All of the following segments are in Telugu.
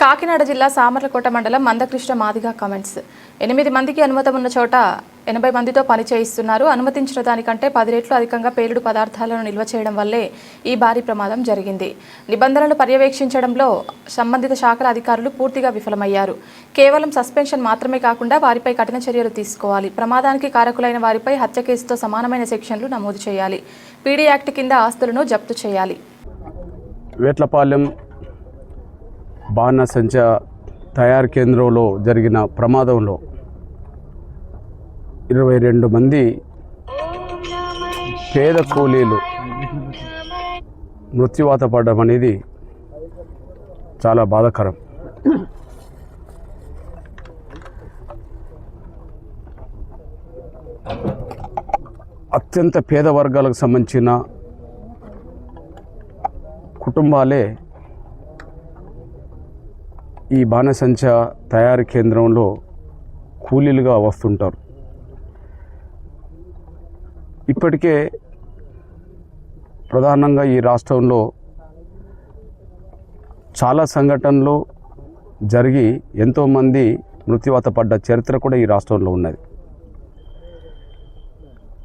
కాకినాడ జిల్లా సామర్లకోట మండలం మందకృష్ణ మాదిగ కామెంట్స్ 8 మందికి అనుమతి ఉన్న చోట 80 మందితో పని చేయిస్తున్నారు. అనుమతించిన దానికంటే 10 రెట్లు అధికంగా పేలుడు పదార్థాలను నిల్వ చేయడం వల్లే ఈ భారీ ప్రమాదం జరిగింది. నిబంధనలు పర్యవేక్షించడంలో సంబంధిత శాఖల అధికారులు పూర్తిగా విఫలమయ్యారు. కేవలం సస్పెన్షన్ మాత్రమే కాకుండా వారిపై కఠిన చర్యలు తీసుకోవాలి. ప్రమాదానికి కారకులైన వారిపై హత్య కేసుతో సమానమైన సెక్షన్లు నమోదు చేయాలి. పీడీ యాక్ట్ కింద ఆస్తులను జప్తు చేయాలి. వేట్లపాలెం బాణసంచా తయారు కేంద్రంలో జరిగిన ప్రమాదంలో 22 మంది పేద కూలీలు మృత్యువాత పడడం అనేది చాలా బాధాకరం. అత్యంత పేద వర్గాలకు సంబంధించిన కుటుంబాలే ఈ బాణసంచా తయారీ కేంద్రంలో కూలీలుగా వస్తుంటారు. ఇప్పటికే ప్రధానంగా ఈ రాష్ట్రంలో చాలా సంఘటనలు జరిగి ఎంతోమంది మృత్యువాత పడ్డ చరిత్ర కూడా ఈ రాష్ట్రంలో ఉన్నది.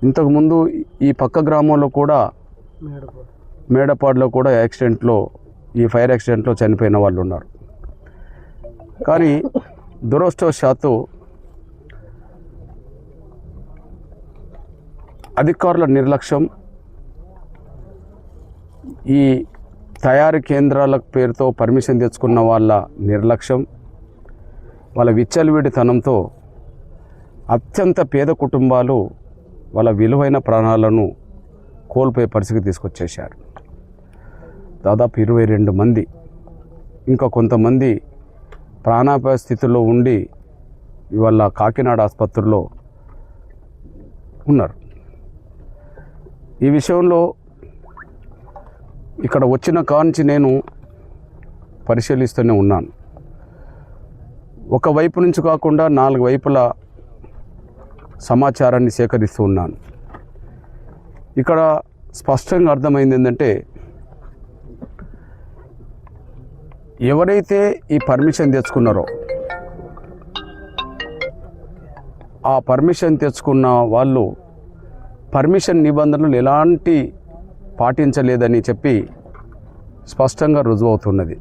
ఇంతకుముందు ఈ పక్క గ్రామంలో కూడా మేడపాడులో కూడా యాక్సిడెంట్లో ఈ ఫైర్ యాక్సిడెంట్లో చనిపోయిన వాళ్ళు ఉన్నారు. కానీ దురదృష్టవశాత్తు అధికారుల నిర్లక్ష్యం, ఈ తయారీ కేంద్రాల పేరుతో పర్మిషన్ తెచ్చుకున్న వాళ్ళ నిర్లక్ష్యం, వాళ్ళ విచ్చలవిడితనంతో అత్యంత పేద కుటుంబాలు వాళ్ళ విలువైన ప్రాణాలను కోల్పోయే పరిస్థితికి తీసుకొచ్చేశారు. దాదాపు 22 మంది, ఇంకా కొంతమంది ప్రాణాపాయ స్థితిలో ఉండి ఇవాళ కాకినాడ ఆసుపత్రిలో ఉన్నారు. ఈ విషయంలో ఇక్కడ వచ్చిన కాంచి నేను పరిశీలిస్తూనే ఉన్నాను. ఒకవైపు నుంచి కాకుండా 4 వైపుల సమాచారాన్ని సేకరిస్తూ ఉన్నాను. ఇక్కడ స్పష్టంగా అర్థమైంది ఏంటంటే, ఎవరైతే ఈ పర్మిషన్ తెచ్చుకున్నారో ఆ పర్మిషన్ తెచ్చుకున్న వాళ్ళు పర్మిషన్ నిబంధనలు ఎలాంటి పాటించలేదని చెప్పి స్పష్టంగా రుజువవుతున్నది.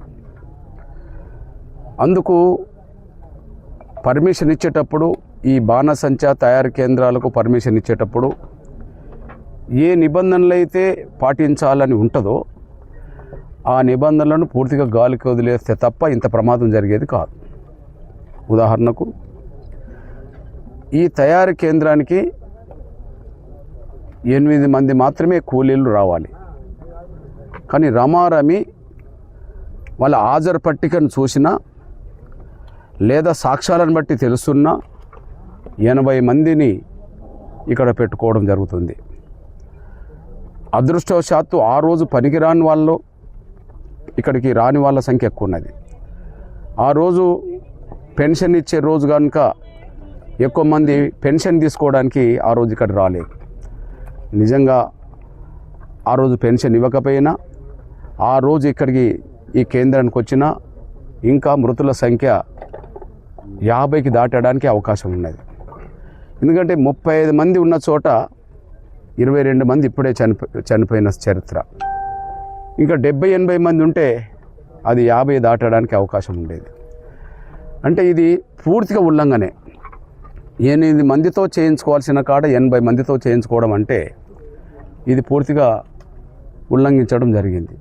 అందుకు పర్మిషన్ ఇచ్చేటప్పుడు, ఈ బాణసంచా తయారీ కేంద్రాలకు పర్మిషన్ ఇచ్చేటప్పుడు ఏ నిబంధనలు అయితే పాటించాలని ఉంటుందో ఆ నిబంధనలను పూర్తిగా గాలికి వదిలేస్తే తప్ప ఇంత ప్రమాదం జరిగేది కాదు. ఉదాహరణకు, ఈ తయారీ కేంద్రానికి 8 మంది మాత్రమే కూలీలు రావాలి. కానీ రమారమి వాళ్ళ హాజరు పట్టికను చూసినా లేదా సాక్ష్యాలను బట్టి తెలుసున్నా 80 మందిని ఇక్కడ పెట్టుకోవడం జరుగుతుంది. అదృష్టవశాత్తు ఆ రోజు పనికిరాని వాళ్ళు, ఇక్కడికి రాని వాళ్ళ సంఖ్య ఎక్కువ ఉన్నది. ఆ రోజు పెన్షన్ ఇచ్చే రోజు కనుక ఎక్కువ మంది పెన్షన్ తీసుకోవడానికి ఆ రోజు ఇక్కడ రాలేదు. నిజంగా ఆ రోజు పెన్షన్ ఇవ్వకపోయినా ఆ రోజు ఇక్కడికి ఈ కేంద్రానికి వచ్చినా ఇంకా మృతుల సంఖ్య 50కి దాటడానికి అవకాశం ఉన్నది. ఎందుకంటే 35 మంది ఉన్న చోట 22 మంది ఇప్పుడే చనిపోయిన చరిత్ర. ఇంకా 70-80 మంది ఉంటే అది 50 దాటడానికి అవకాశం ఉండేది. అంటే ఇది పూర్తిగా ఉల్లంఘనే. 8 మందితో చేయించుకోవాల్సిన కాడ 80 మందితో చేయించుకోవడం అంటే ఇది పూర్తిగా ఉల్లంఘించడం జరిగింది.